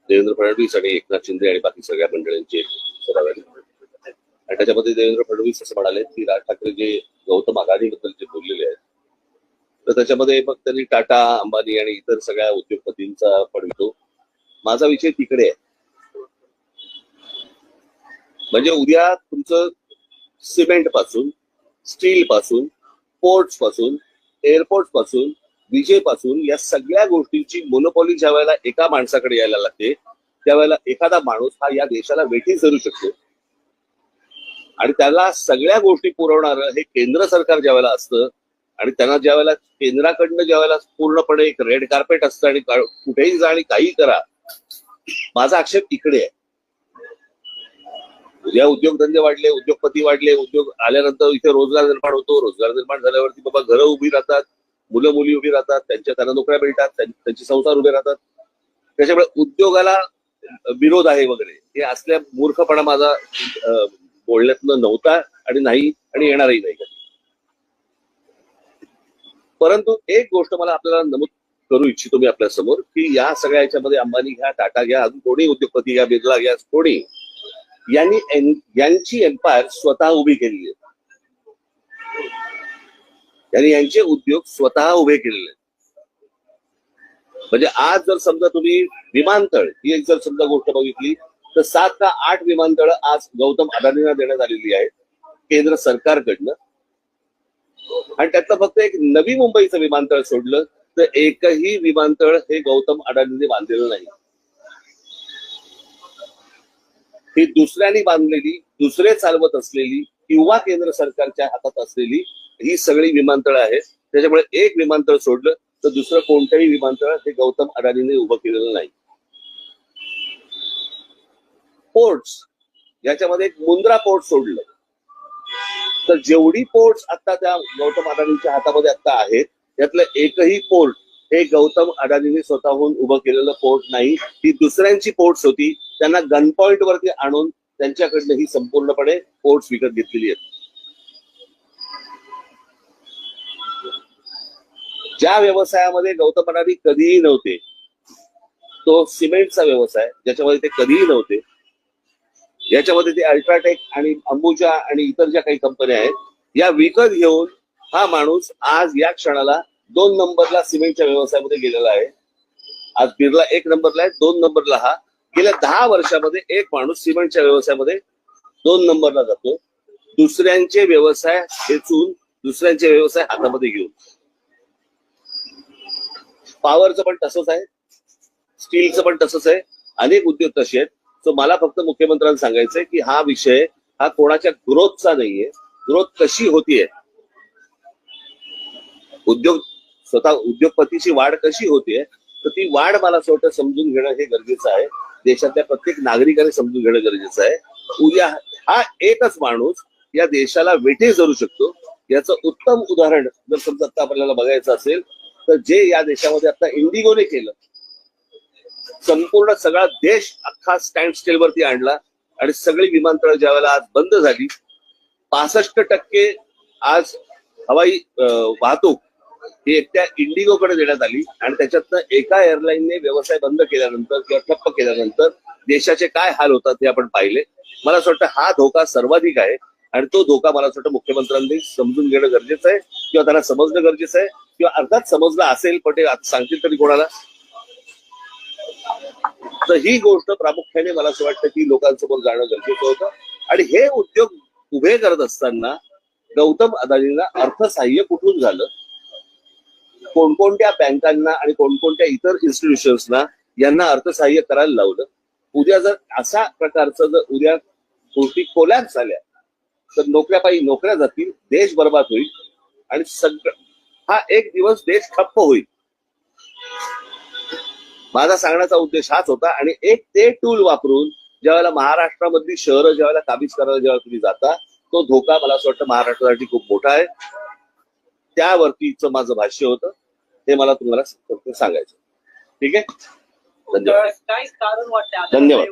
देवेंद्र फडणवीस आणि एकनाथ शिंदे आणि बाकी सगळ्या मंडळींची सभा झाली. आणि त्याच्यामध्ये देवेंद्र फडणवीस असं म्हणाले की राज ठाकरे जे गौतम अदानीबद्दल जे बोललेले आहेत, तर त्याच्यामध्ये मग त्यांनी टाटा, अंबानी आणि इतर सगळ्या उद्योगपतींचा पडतो. माझा विषय तिकडे आहे. म्हणजे उद्या तुमचं सिमेंट पासून, स्टील पासून, पोर्ट्स पासून, एअरपोर्ट पासून, विजेपासून या सगळ्या गोष्टींची मोनोपॉली ज्या वेळेला एका माणसाकडे यायला लागते, त्यावेळेला एखादा माणूस हा या देशाला वेठीस धरू शकतो. आणि त्याला सगळ्या गोष्टी पुरवणारं हे केंद्र सरकार ज्या वेळेला असतं आणि त्यांना ज्या वेळेला केंद्राकडनं ज्या वेळेला पूर्णपणे एक रेड कार्पेट असतं आणि कुठेही जा आणि काही करा, माझा आक्षेप इकडे आहे. उद्या उद्योगधंदे वाढले, उद्योगपती वाढले, उद्योग आल्यानंतर इथे रोजगार निर्माण होतो. रोजगार निर्माण झाल्यावरती बाबा घरं उभी राहतात, मुलं मुली उभी राहतात, त्यांना नोकऱ्या मिळतात, त्यांचे संसार उभे राहतात. त्याच्यामुळे उद्योगाला विरोध आहे वगैरे हे असल्या मूर्खपणा माझा बोलण्यातनं नव्हता आणि नाही आणि येणारही नाही. परंतु एक गोष्ट मला आपल्याला नमूद करू इच्छितो मी आपल्या समोर, की या सगळ्या याच्यामध्ये अंबानी घ्या, टाटा घ्या, अजून कोणी उद्योगपती घ्या, बिर्ला घ्या, कोणी यांची एम्पायर स्वतः उभी केलेली आहे. यांनी यांचे उद्योग स्वतः उभे केलेले आहेत. म्हणजे आज जर समजा तुम्ही विमानतळ ही एक जर समजा गोष्ट बघितली तर 7 का 8 विमानतळ आज गौतम अदानींना देण्यात आलेली आहेत केंद्र सरकारकडनं. आणि त्यातलं फक्त एक नवी मुंबईचं विमानतळ सोडलं तर एकही विमानतळ हे गौतम अदानींनी बांधलेलं नाही. ही दुसऱ्यांनी बांधलेली, दुसरे चालवत असलेली किंवा केंद्र सरकारच्या हातात असलेली ही सगळी विमानतळ आहेत. त्याच्यामुळे एक विमानतळ सोडलं तर दुसरं कोणतंही विमानतळ हे गौतम अदानींनी उभं केलेलं नाही. पोर्ट्स याच्यामध्ये एक मुंद्रा पोर्ट सोडलं तर जेवढी पोर्ट्स आता त्या गौतम अदानींच्या हातामध्ये आता आहेत त्यातलं एकही पोर्ट हे गौतम अदानींनी स्वतःहून उभं केलेलं पोर्ट नाही. ही दुसऱ्यांची पोर्ट्स होती, त्यांना गन पॉइंट वरती आणून त्यांच्याकडनं ही संपूर्णपणे पोर्ट्स विकत घेतलेली आहेत. ज्या व्यवसायामध्ये गौतम अदानी कधीही नव्हते तो सिमेंटचा व्यवसाय, ज्याच्यामध्ये ते कधीही नव्हते, याच्यामध्ये ते अल्ट्राटेक आणि अंबुजा आणि इतर ज्या काही कंपन्या आहेत या विकत घेऊन हा माणूस आज या क्षणाला 2 नंबरला सिमेंटच्या व्यवसायामध्ये गेलेला आहे. आज बिर्ला 1 नंबरला आहे, 2 नंबरला हा. गेल्या 10 वर्षामध्ये एक माणूस सिमेंटच्या व्यवसायामध्ये 2 नंबरला जातो, दुसऱ्यांचे व्यवसाय खेचून, दुसऱ्यांचे व्यवसाय हातामध्ये घेऊन. पॉवरचं पण तसंच आहे, स्टीलचं पण तसंच आहे, अनेक उद्योग तसे आहेत. सो मला फक्त मुख्यमंत्र्यांना सांगायचंय की हा विषय हा कोणाच्या ग्रोथचा नाहीये. ग्रोथ कशी होतीये, स्वतः उद्योगपतीची वाढ कशी होतीये, तर ती वाढ मला असं वाटतं समजून घेणं हे गरजेचं आहे. देशातल्या प्रत्येक नागरिकाने समजून घेणं गरजेचं आहे. उद्या हा एकच माणूस या देशाला वेठीस धरू शकतो. याचं उत्तम उदाहरण जर समजा आता आपल्याला बघायचं असेल तर जे या देशामध्ये आता इंडिगोने केलं, संपूर्ण सगळा देश अख्खा स्टँड स्टील वरती आणला आणि सगळी विमानतळ ज्या वेळेला आज बंद झाली, 65% आज हवाई वाहतूक ही एकट्या इंडिगोकडे देण्यात आली. आणि त्याच्यातनं एका एअरलाईनने व्यवसाय बंद केल्यानंतर किंवा ठप्प केल्यानंतर देशाचे काय हाल होतात हे आपण पाहिले. मला असं वाटतं हा धोका सर्वाधिक आहे आणि तो धोका मला असं वाटतं मुख्यमंत्र्यांनी समजून घेणं गरजेचं आहे किंवा त्यांना समजणं गरजेचं आहे किंवा अर्थात समजलं असेल पण ते सांगतील तरी कोणाला. तर ही गोष्ट प्रामुख्याने मला असं वाटतं की लोकांसमोर जाणं गरजेचं होतं. आणि हे उद्योग उभे करत असताना गौतम अदानींना अर्थसहाय्य कुठून झालं, कोणकोणत्या बँकांना आणि कोणकोणत्या इतर इन्स्टिट्यूशन्सना यांना अर्थसहाय्य करायला लावलं. उद्या जर अशा प्रकारचं जर उद्या गोष्टी कोलॅप्स झाल्या तर नोकऱ्या जातील, देश बर्बाद होईल आणि हा एक दिवस देश ठप्प होईल. माझा सांगण्याचा उद्देश हाच होता. आणि एक ते टूल वापरून ज्यावेळेला महाराष्ट्रामधली शहरं ज्यावेळेला काबीज करायला जेव्हा तुम्ही जाता, तो धोका मला असं वाटतं महाराष्ट्रासाठी खूप मोठा आहे. त्यावरतीच माझं भाष्य होतं, हे मला तुम्हाला सांगायचं. ठीक आहे, धन्यवाद. काय कारण वाटतं धन्यवाद.